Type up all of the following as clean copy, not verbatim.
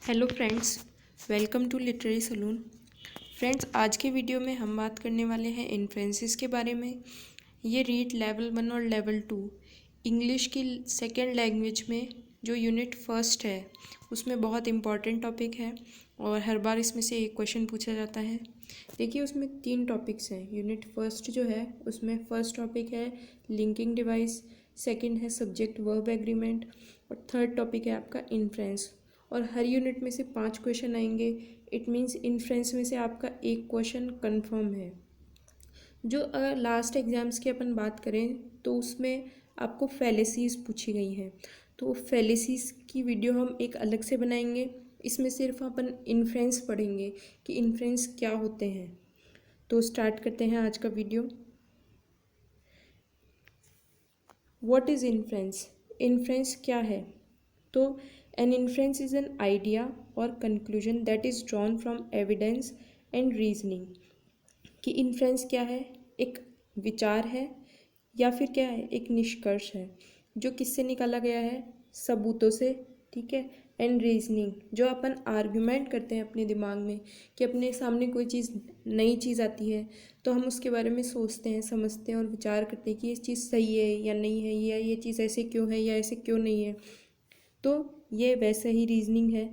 Hello friends, welcome to literary saloon. Friends, आज के video में हम बात करने वाले हैं इन्फ्रेंसेस के बारे में। ये रीड लेवल 1 और लेवल 2 इंग्लिश की सेकेंड लैंग्वेज में जो यूनिट फर्स्ट है उसमें बहुत इम्पॉर्टेंट टॉपिक है और हर बार इसमें से एक क्वेश्चन पूछा जाता है। देखिए, उसमें 3 टॉपिक्स हैं। यूनिट फर्स्ट जो है उसमें फर्स्ट टॉपिक है लिंकिंग डिवाइस, सेकंड है सब्जेक्ट वर्ब एग्रीमेंट और थर्ड टॉपिक है आपका इन्फ्रेंस। और हर यूनिट में से 5 क्वेश्चन आएंगे। इट मीन्स इन्फ्रेंस में से आपका एक क्वेश्चन कंफर्म है। जो अगर लास्ट एग्जाम्स की अपन बात करें तो उसमें आपको फैलेसीज पूछी गई हैं, तो फैलेसीज की वीडियो हम एक अलग से बनाएंगे। इसमें सिर्फ अपन इन्फ्रेंस पढ़ेंगे कि इन्फ्रेंस क्या होते हैं। तो स्टार्ट करते हैं आज का video. What is inference? Inference क्या है? तो an inference is an idea और conclusion that is drawn from evidence and reasoning. कि इन्फ्रेंस क्या है? एक विचार है या फिर क्या है? एक निष्कर्ष है जो किससे निकाला गया है? सबूतों से। ठीक है। एंड रीजनिंग, जो अपन आर्ग्यूमेंट करते हैं अपने दिमाग में कि अपने सामने कोई चीज़ नई चीज़ आती है तो हम उसके बारे में सोचते हैं, समझते हैं और विचार करते हैं कि ये चीज़ सही है या नहीं है, या ये चीज़ ऐसे क्यों है या ऐसे क्यों नहीं है। तो ये वैसा ही रीजनिंग है।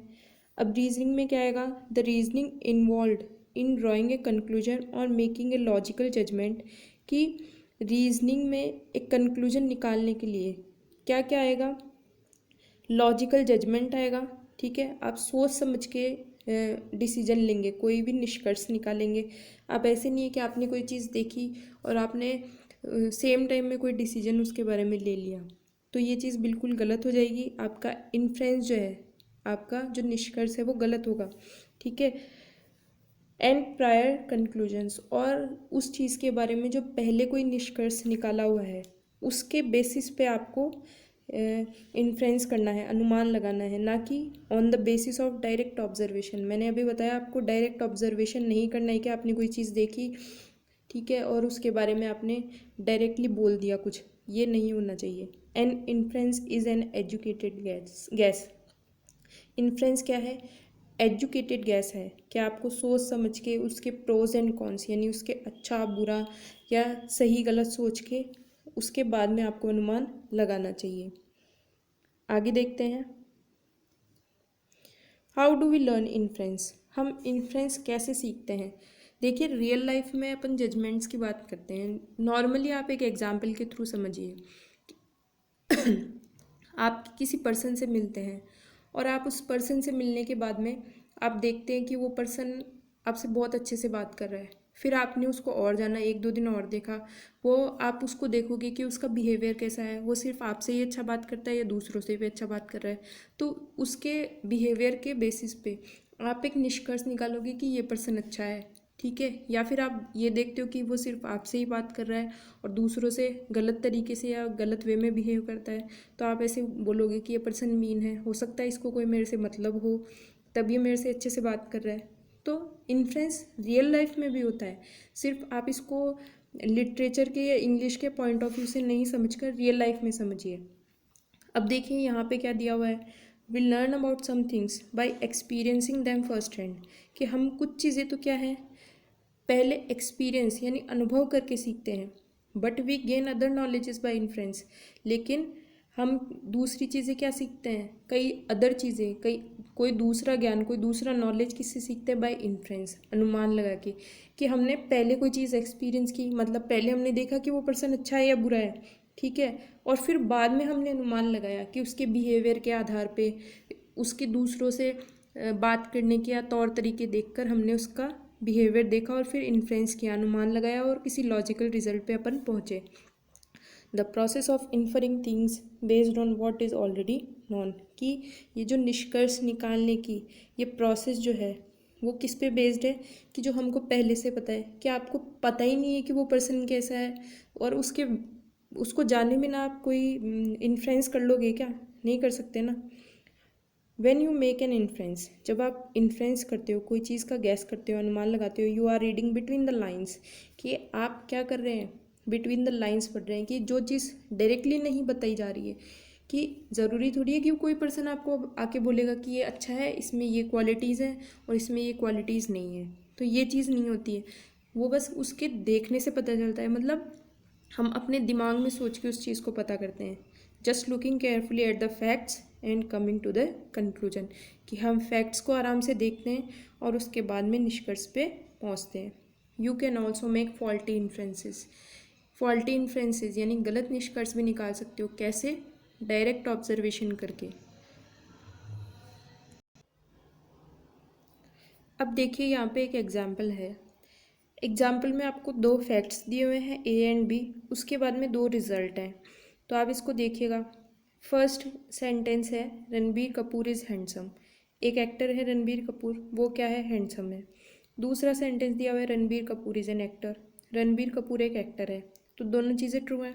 अब रीजनिंग में क्या आएगा? The reasoning involve in drawing a conclusion और मेकिंग ए लॉजिकल जजमेंट। कि रीजनिंग में एक कंक्लूजन निकालने के लिए क्या क्या आएगा? लॉजिकल जजमेंट आएगा। ठीक है, आप सोच समझ के डिसीजन लेंगे, कोई भी निष्कर्ष निकालेंगे। आप ऐसे नहीं है कि आपने कोई चीज़ देखी और आपने सेम टाइम में कोई डिसीजन उसके बारे में ले लिया, तो ये चीज़ बिल्कुल गलत हो जाएगी। आपका इन्फ्रेंस जो है, आपका जो निष्कर्ष है वो गलत होगा। ठीक है। एंड प्रायर कंक्लूजन्स, और उस चीज़ के बारे में जो पहले कोई निष्कर्ष निकाला हुआ है उसके बेसिस पे आपको इन्फ्रेंस करना है, अनुमान लगाना है, ना कि on the basis of direct observation. मैंने अभी बताया आपको डायरेक्ट ऑब्जर्वेशन नहीं करना है कि आपने कोई चीज़ देखी, ठीक है, और उसके बारे में आपने डायरेक्टली बोल दिया कुछ, ये नहीं होना चाहिए। An inference is an educated guess. Inference क्या है? एजुकेटेड गैस है। क्या आपको सोच समझ के उसके प्रोज एंड कॉन्स, यानी उसके अच्छा बुरा या सही गलत सोच के उसके बाद में आपको अनुमान लगाना चाहिए। आगे देखते हैं। How do we learn inference? हम इन्फ्रेंस कैसे सीखते हैं? देखिए, रियल लाइफ में अपन जजमेंट्स की बात करते हैं। नॉर्मली आप एक एग्जाम्पल के थ्रू समझिए। आप किसी पर्सन से मिलते हैं और आप उस पर्सन से मिलने के बाद में आप देखते हैं कि वो पर्सन आपसे बहुत अच्छे से बात कर रहा है। फिर आपने उसको और जाना, 1-2 दिन और देखा, वो आप उसको देखोगे कि उसका बिहेवियर कैसा है। वो सिर्फ आपसे ही अच्छा बात करता है या दूसरों से भी अच्छा बात कर रहा है। तो उसके बिहेवियर के बेसिस पे आप एक निष्कर्ष निकालोगे कि ये पर्सन अच्छा है। ठीक है। या फिर आप ये देखते हो कि वो सिर्फ आपसे ही बात कर रहा है और दूसरों से गलत तरीके से या गलत वे में बिहेव करता है, तो आप ऐसे बोलोगे कि ये पर्सन मीन है, हो सकता है इसको कोई मेरे से मतलब हो, तब ये मेरे से अच्छे से बात कर रहा है। तो इन्फ्रेंस रियल लाइफ में भी होता है। सिर्फ आप इसको लिटरेचर के या इंग्लिश के पॉइंट ऑफ व्यू से नहीं समझकर रियल लाइफ में समझिए। अब देखिए यहाँ पे क्या दिया हुआ है। We learn about some things by experiencing them first hand. कि हम कुछ चीज़ें तो क्या है, पहले एक्सपीरियंस यानी अनुभव करके सीखते हैं। But we gain other knowledges by inference. लेकिन हम दूसरी चीज़ें क्या सीखते हैं? कई अदर चीज़ें, कई कोई दूसरा ज्ञान, कोई दूसरा नॉलेज किससे सीखते हैं? बाय इन्फ्रेंस, अनुमान लगा के। कि हमने पहले कोई चीज़ एक्सपीरियंस की, मतलब पहले हमने देखा कि वो पर्सन अच्छा है या बुरा है। ठीक है। और फिर बाद में हमने अनुमान लगाया कि उसके बिहेवियर के आधार पे, उसके दूसरों से बात करने के या तौर तरीके देखकर हमने उसका बिहेवियर देखा और फिर इन्फ्रेंस किया, अनुमान लगाया और किसी लॉजिकल रिजल्ट पे अपन पहुँचे। The process of inferring things based on what is already known. कि ये जो निष्कर्ष निकालने की ये प्रोसेस जो है वो किस पे बेस्ड है? कि जो हमको पहले से पता है। क्या आपको पता ही नहीं है कि वो पर्सन कैसा है और उसको जानने में ना आप कोई इन्फ्रेंस कर लोगे क्या? नहीं कर सकते ना। When you make an inference, जब आप इन्फ्रेंस करते हो, कोई चीज़ का गैस करते हो, अनुमान लगाते हो, you are reading between the lines. कि आप क्या कर रहे हैं? बिटवीन द लाइन्स पढ़ रहे हैं कि जो चीज़ डायरेक्टली नहीं बताई जा रही है, कि ज़रूरी थोड़ी है कि कोई पर्सन आपको आके बोलेगा कि ये अच्छा है, इसमें ये क्वालिटीज़ हैं और इसमें ये क्वालिटीज़ नहीं है, तो ये चीज़ नहीं होती है। वो बस उसके देखने से पता चलता है, मतलब हम अपने दिमाग में सोच के उस चीज़ को पता करते हैं। Just looking carefully at the facts and coming to the conclusion, कि हम फैक्ट्स को आराम से देखते हैं और उसके बाद में निष्कर्ष पे पहुंचते हैं। You can also make faulty inferences. Faulty inferences यानी गलत निष्कर्ष भी निकाल सकते हो। कैसे? डायरेक्ट ऑब्जर्वेशन करके। अब देखिए यहाँ पे एक एग्जाम्पल है। एग्जाम्पल में आपको दो फैक्ट्स दिए हुए हैं, ए एंड बी, उसके बाद में दो रिजल्ट हैं। तो आप इसको देखिएगा। फर्स्ट सेंटेंस है रणबीर कपूर इज़ हैंडसम। एक एक्टर है रणबीर कपूर, वो क्या है? हैंडसम है। दूसरा सेंटेंस दिया हुआ है Ranbir Kapoor is an actor. Ranbir Kapoor एक एक्टर है, तो दोनों चीज़ें ट्रू हैं।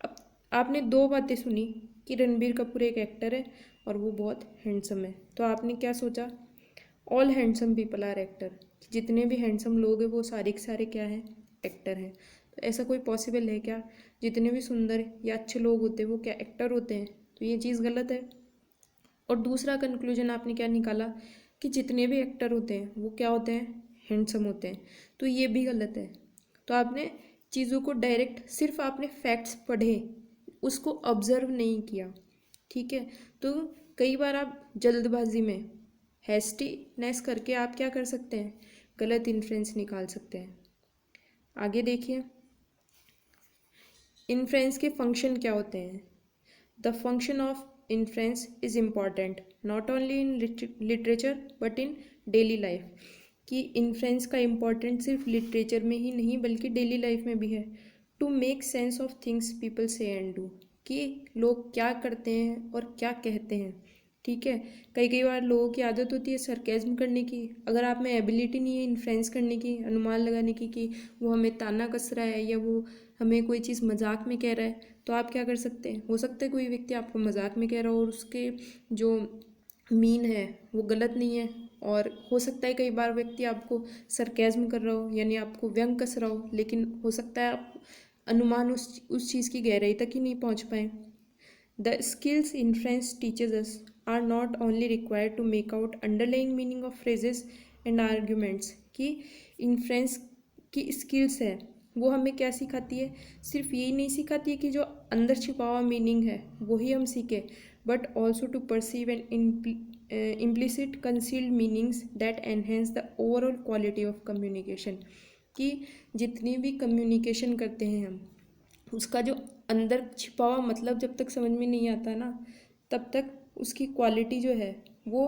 अब आपने दो बातें सुनी कि रणबीर कपूर एक एक्टर है और वो बहुत हैंडसम है, तो आपने क्या सोचा? All handsome people are actor. जितने भी हैंडसम लोग हैं वो सारे के सारे क्या हैं? एक्टर हैं। तो ऐसा कोई पॉसिबल है क्या? जितने भी सुंदर या अच्छे लोग होते हैं वो क्या एक्टर होते हैं? तो ये चीज़ गलत है। और दूसरा कंक्लूजन आपने क्या निकाला कि जितने भी एक्टर होते हैं वो क्या होते हैं? हैंडसम होते हैं। तो ये भी गलत है। तो आपने चीज़ों को डायरेक्ट, सिर्फ आपने फैक्ट्स पढ़े, उसको ऑब्जर्व नहीं किया। ठीक है? तो कई बार आप जल्दबाजी में, हैस्टीनेस करके आप क्या कर सकते हैं? गलत इन्फ्रेंस निकाल सकते हैं। आगे देखिए, इन्फ्रेंस के फंक्शन क्या होते हैं? The function of inference is important not only in literature but in daily life. कि इन्फ्रेंस का इम्पॉर्टेंट सिर्फ लिटरेचर में ही नहीं बल्कि डेली लाइफ में भी है। To make sense of things people say and do, कि लोग क्या करते हैं और क्या कहते हैं। ठीक है? कई कई बार लोगों की आदत होती है सरकेज़म करने की। अगर आप में एबिलिटी नहीं है इन्फ्रेंस करने की, अनुमान लगाने की कि वो हमें ताना कस रहा है या वो हमें कोई चीज़ मजाक में कह रहा है, तो आप क्या कर सकते हैं? हो सकता है कोई व्यक्ति आपको मजाक में कह रहा हो और उसके जो मीन है वो गलत नहीं है, और हो सकता है कई बार व्यक्ति आपको सरकेज़म कर रहा हो यानी आपको व्यंग कस रहा हो, लेकिन हो सकता है आप अनुमान उस चीज़ की गहराई तक ही नहीं पहुंच पाए। The skills inference teaches us are not only required to make out underlying meaning of phrases and arguments, कि इन्फ्रेंस की स्किल्स है वो हमें क्या सिखाती है? सिर्फ यही नहीं सिखाती है कि जो अंदर छिपा हुआ मीनिंग है वही हम सीखें, but also to perceive and implicit concealed meanings that enhance the overall quality of communication। कि जितनी भी कम्युनिकेशन करते हैं हम, उसका जो अंदर छिपा हुआ मतलब जब तक समझ में नहीं आता ना, तब तक उसकी क्वालिटी जो है वो,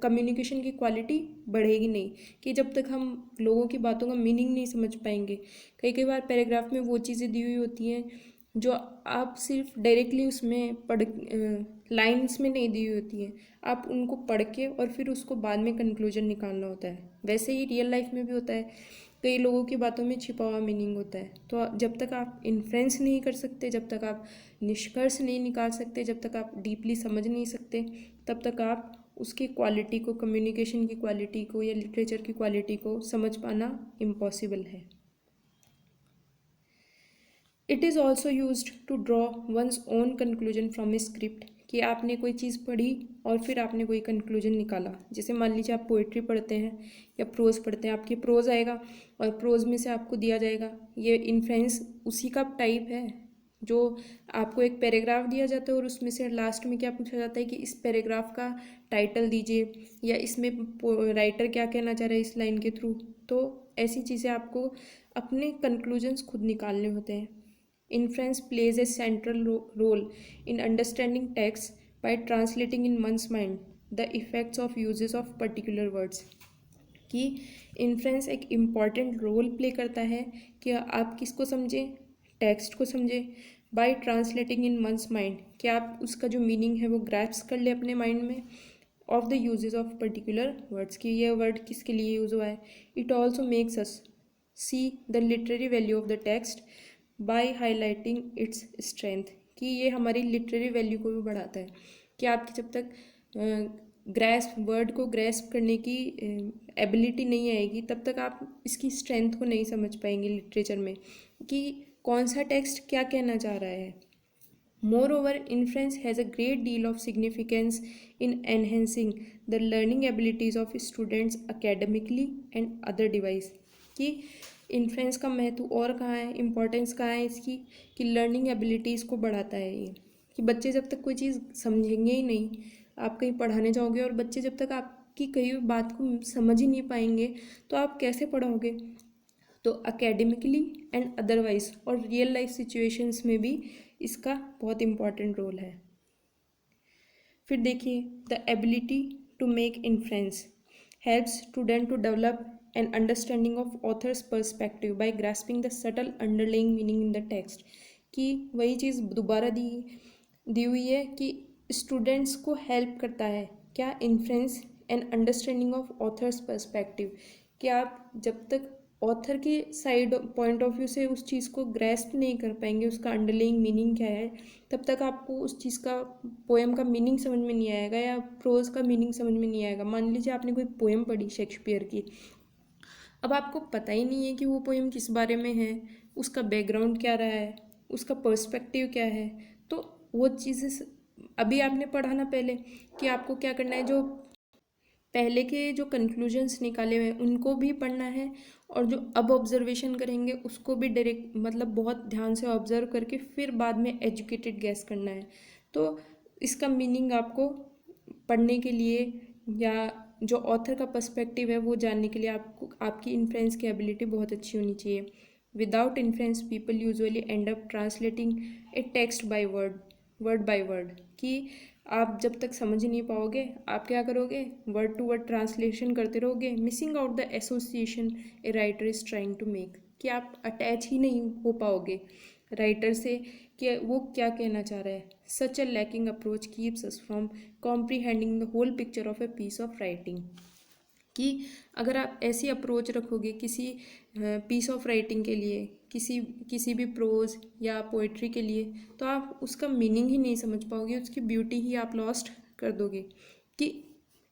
कम्युनिकेशन की क्वालिटी बढ़ेगी नहीं। कि जब तक हम लोगों की बातों का मीनिंग नहीं समझ पाएंगे। कई कई बार पैराग्राफ में वो चीज़ें दी हुई होती हैं जो आप सिर्फ डायरेक्टली उसमें पढ़, लाइंस में नहीं दी हुई होती हैं, आप उनको पढ़ के और फिर उसको बाद में कंक्लूजन निकालना होता है। वैसे ही रियल लाइफ में भी होता है, कई लोगों की बातों में छिपा हुआ मीनिंग होता है। तो जब तक आप इन्फ्रेंस नहीं कर सकते, जब तक आप निष्कर्ष नहीं निकाल सकते, जब तक आप डीपली समझ नहीं सकते, तब तक आप उसकी क्वालिटी को, कम्युनिकेशन की क्वालिटी को या लिटरेचर की क्वालिटी को समझ पाना इम्पॉसिबल है। It is also use to draw one's own conclusion from a script, कि आपने कोई चीज़ पढ़ी और फिर आपने कोई कंक्लूजन निकाला। जैसे मान लीजिए आप पोइट्री पढ़ते हैं या प्रोज पढ़ते हैं, आपकी प्रोज आएगा और प्रोज में से आपको दिया जाएगा, ये इन्फ्रेंस उसी का टाइप है। जो आपको एक पैराग्राफ दिया जाता है और उसमें से लास्ट में क्या पूछा जाता है कि इस पैराग्राफ का टाइटल दीजिए, या इसमें राइटर क्या कहना चाह रहा है इस लाइन के थ्रू। तो ऐसी चीज़ें आपको अपने कंक्लूजन्स खुद निकालने होते हैं। Inference plays a central role in understanding text by translating in one's mind the effects of uses of particular words। कि इन्फ्रेंस एक इम्पॉर्टेंट रोल प्ले करता है कि आप किसको समझें? टेक्स्ट को समझें। बाय ट्रांसलेटिंग इन वंस माइंड, कि आप उसका जो मीनिंग है वो ग्रैस्प कर ले अपने माइंड में, of the uses of particular words, कि ये वर्ड किसके लिए यूज़ हुआ है। It also makes us see the literary value of the text bye highlighting its strength, कि ये हमारी लिटरेरी वैल्यू को भी बढ़ाता है। कि आपकी जब तक ग्रैस्प, वर्ड को ग्रैस्प करने की एबिलिटी नहीं आएगी, तब तक आप इसकी स्ट्रेंथ को नहीं समझ पाएंगे लिटरेचर में, कि कौन सा टेक्स्ट क्या कहना चाह रहा है। Moreover, inference has a great deal of significance in enhancing the learning abilities of students academically and other device. कि इन्फ्रेंस का महत्व और कहाँ है, इम्पोर्टेंस कहाँ है इसकी, कि लर्निंग एबिलिटीज़ को बढ़ाता है ये। कि बच्चे जब तक कोई चीज़ समझेंगे ही नहीं, आप कहीं पढ़ाने जाओगे और बच्चे जब तक आपकी कही हुई बात को समझ ही नहीं पाएंगे तो आप कैसे पढ़ाओगे। तो अकेडमिकली एंड अदरवाइज और रियल लाइफ सिचुएशंस में भी इसका बहुत इम्पॉर्टेंट रोल है। फिर देखिए, the ability to make inference helps student to develop an understanding of author's perspective by grasping the subtle underlying meaning in the text. कि वही चीज़ दोबारा दी हुई है कि स्टूडेंट्स को हेल्प करता है क्या, inference and understanding of author's perspective. कि आप जब तक ऑथर के साइड पॉइंट ऑफ व्यू से उस चीज़ को ग्रेस्प नहीं कर पाएंगे, उसका अंडरलाइंग मीनिंग क्या है, तब तक आपको उस चीज़ का, पोएम का मीनिंग समझ में नहीं आएगा या प्रोज का मीनिंग समझ में नहीं आएगा। मान लीजिए आपने कोई पोएम पढ़ी शेक्सपियर की, अब आपको पता ही नहीं है कि वो पोएम किस बारे में है, उसका बैकग्राउंड क्या रहा है, उसका पर्सपेक्टिव क्या है। तो वो चीज़ें अभी आपने पढ़ा ना पहले कि आपको क्या करना है, जो पहले के जो कंक्लूजन्स निकाले हुए हैं उनको भी पढ़ना है, और जो अब ऑब्जर्वेशन करेंगे उसको भी डायरेक्ट मतलब बहुत ध्यान से ऑब्जर्व करके फिर बाद में एजुकेटेड गैस करना है। तो इसका मीनिंग आपको पढ़ने के लिए या जो ऑथर का पर्सपेक्टिव है वो जानने के लिए आपको आपकी इन्फ्रेंस की एबिलिटी बहुत अच्छी होनी चाहिए। Without inference people usually and up translating A text by word by word. कि आप जब तक समझ नहीं पाओगे आप क्या करोगे, वर्ड टू वर्ड ट्रांसलेशन करते रहोगे, missing out the association a writer is trying to make. कि आप अटैच ही नहीं हो पाओगे राइटर से कि वो क्या कहना चाह रहा है। Such a lacking approach keeps us from comprehending the whole picture of a piece of writing. कि अगर आप ऐसी अप्रोच रखोगे किसी पीस ऑफ राइटिंग के लिए, किसी भी प्रोज या पोइट्री के लिए, तो आप उसका मीनिंग ही नहीं समझ पाओगे, उसकी ब्यूटी ही आप लॉस्ट कर दोगे। कि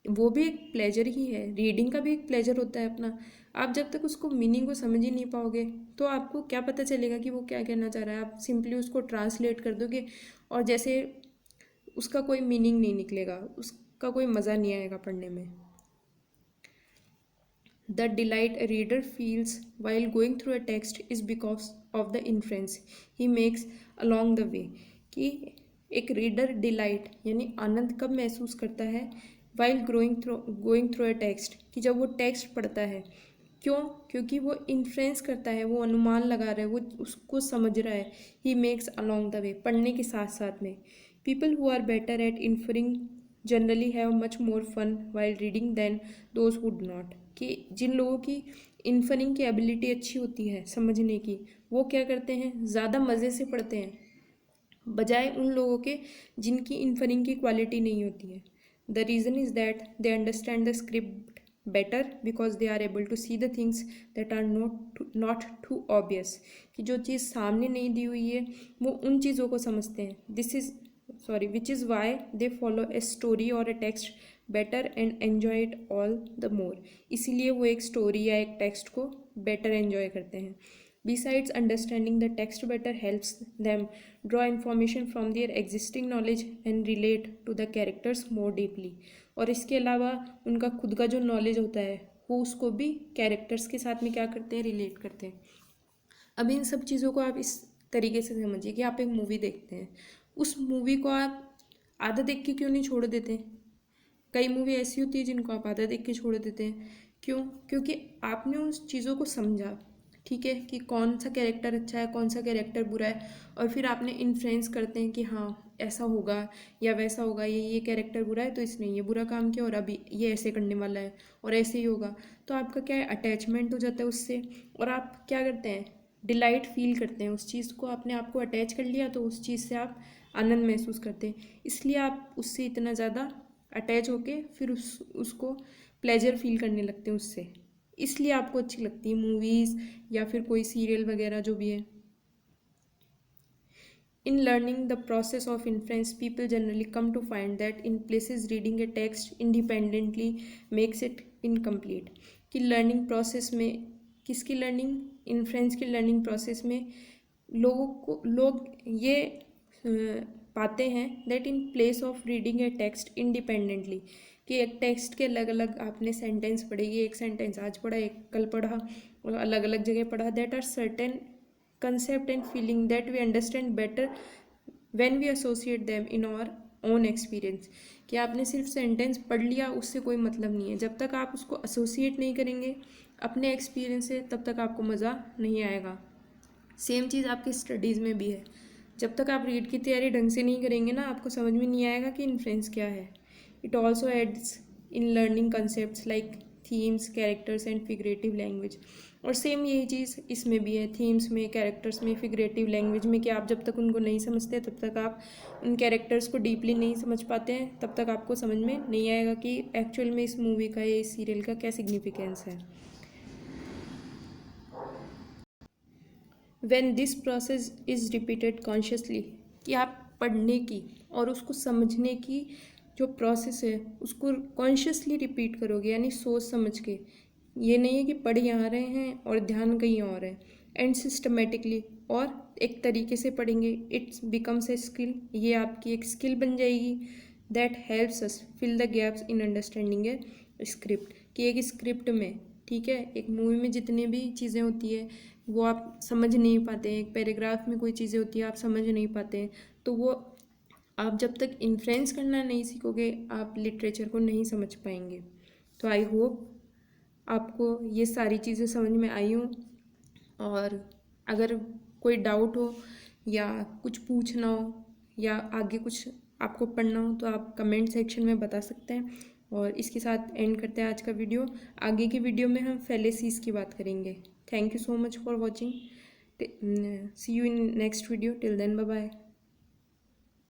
वो भी एक प्लेजर ही है, रीडिंग का भी एक प्लेजर होता है अपना। आप जब तक उसको मीनिंग को समझ ही नहीं पाओगे तो आपको क्या पता चलेगा कि वो क्या कहना चाह रहा है। आप सिंपली उसको ट्रांसलेट कर दोगे और जैसे उसका कोई मीनिंग नहीं निकलेगा, उसका कोई मज़ा नहीं आएगा पढ़ने में। The delight a reader feels while going through a text is because of the inference he makes along the way। कि एक रीडर डिलाइट यानी आनंद कब महसूस करता है, while going through a text, कि जब वो टेक्स्ट पढ़ता है। क्यों? क्योंकि वो इन्फ्रेंस करता है, वो अनुमान लगा रहा है, वो उसको समझ रहा है। He makes along the way, पढ़ने के साथ साथ में। People who are better at inferring generally have much more fun while reading than those who do not. कि जिन लोगों की इन्फरिंग की एबिलिटी अच्छी होती है समझने की, वो क्या करते हैं, ज़्यादा मज़े से पढ़ते हैं बजाय उन लोगों के जिनकी इन्फरिंग की क्वालिटी नहीं होती है। The reason is that they understand the script better because they are able to see the things that are not too obvious. कि जो चीज़ सामने नहीं दी हुई है वो उन चीज़ों को समझते हैं। Which is why they follow a story और a text better and enjoy it all the more. इसीलिए वो एक स्टोरी या एक टेक्स्ट को बेटर एन्जॉय करते हैं। Besides understanding the text better helps them draw information from their existing knowledge and relate to the characters more deeply. और इसके अलावा उनका खुद का जो नॉलेज होता है वो उसको भी कैरेक्टर्स के साथ में क्या करते हैं, रिलेट करते हैं। अब इन सब चीज़ों को आप इस तरीके से समझिए कि आप एक मूवी देखते हैं, उस मूवी को आप आधा देख के क्यों नहीं छोड़ देते। कई मूवी ऐसी होती है जिनको आप आधा देख के छोड़ देते हैं। क्यों? क्योंकि आपने उस चीज़ों को समझा, ठीक है, कि कौन सा कैरेक्टर अच्छा है कौन सा कैरेक्टर बुरा है, और फिर आपने इन्फ्लुएंस करते हैं कि हाँ ऐसा होगा या वैसा होगा, ये कैरेक्टर बुरा है तो इसने ये बुरा काम किया और अभी ये ऐसे करने वाला है और ऐसे ही होगा। तो आपका क्या है, अटैचमेंट हो जाता है उससे, और आप क्या करते हैं, डिलाइट फील करते हैं उस चीज़ को। आपने आपको अटैच कर लिया तो उस चीज़ से आप आनंद महसूस करते हैं, इसलिए आप उससे इतना ज़्यादा अटैच होके फिर उसको प्लेजर फील करने लगते हैं उससे, इसलिए आपको अच्छी लगती है मूवीज़ या फिर कोई सीरियल वगैरह जो भी है। In learning the process of inference, people generally come to find that in places reading a text independently makes it incomplete। कि लर्निंग प्रोसेस में किसकी लर्निंग, इन्फ्रेंस की लर्निंग प्रोसेस में लोग ये पाते हैं that in place of reading A text independently, कि एक टेक्स्ट के अलग अलग आपने सेंटेंस पढ़े, ये एक सेंटेंस आज पढ़ा, एक कल पढ़ा और अलग अलग जगह पढ़ा, that are certain concept and feeling that we understand better when we associate them in our own experience। कि आपने सिर्फ सेंटेंस पढ़ लिया उससे कोई मतलब नहीं है, जब तक आप उसको एसोसिएट नहीं करेंगे अपने एक्सपीरियंस से तब तक आपको मज़ा नहीं आएगा। सेम चीज़ आपकी स्टडीज़ में भी है, जब तक आप रीड की तैयारी ढंग से नहीं करेंगे ना आपको समझ में नहीं आएगा कि इन्फ्लुएंस क्या है। It also aids in learning concept like themes, characters and figurative language. और सेम यही चीज़ इसमें भी है, थीम्स में, कैरेक्टर्स में, फिगरेटिव लैंग्वेज में, कि आप जब तक उनको नहीं समझते तब तक आप उन कैरेक्टर्स को डीपली नहीं समझ पाते हैं, तब तक आपको समझ में नहीं आएगा कि एक्चुअल में इस मूवी का या इस सीरियल का क्या सिग्निफिकेंस है। When this process is repeated consciously, कि आप पढ़ने की और उसको समझने की जो प्रोसेस है उसको कॉन्शियसली रिपीट करोगे, यानी सोच समझ के, ये नहीं है कि पढ़ यहाँ रहे हैं और ध्यान कहीं और है, एंड सिस्टमेटिकली, और एक तरीके से पढ़ेंगे, इट्स बिकम्स ए स्किल, ये आपकी एक स्किल बन जाएगी, that helps us fill the gaps in understanding a script, कि एक स्क्रिप्ट में, ठीक है, एक मूवी में जितनी भी चीज़ें होती है वो आप समझ नहीं पाते हैं, एक पैराग्राफ में कोई चीज़ें होती है आप समझ नहीं पाते हैं, तो वो आप जब तक इन्फ्लुएंस करना नहीं सीखोगे आप लिटरेचर को नहीं समझ पाएंगे। तो आई होप आपको ये सारी चीज़ें समझ में आई हों, और अगर कोई डाउट हो या कुछ पूछना हो या आगे कुछ आपको पढ़ना हो तो आप कमेंट सेक्शन में बता सकते हैं। और इसके साथ एंड करते हैं आज का वीडियो। आगे की वीडियो में हम फैलेसीज की बात करेंगे। Thank you so much for watching. See you in next video. Till then bye bye.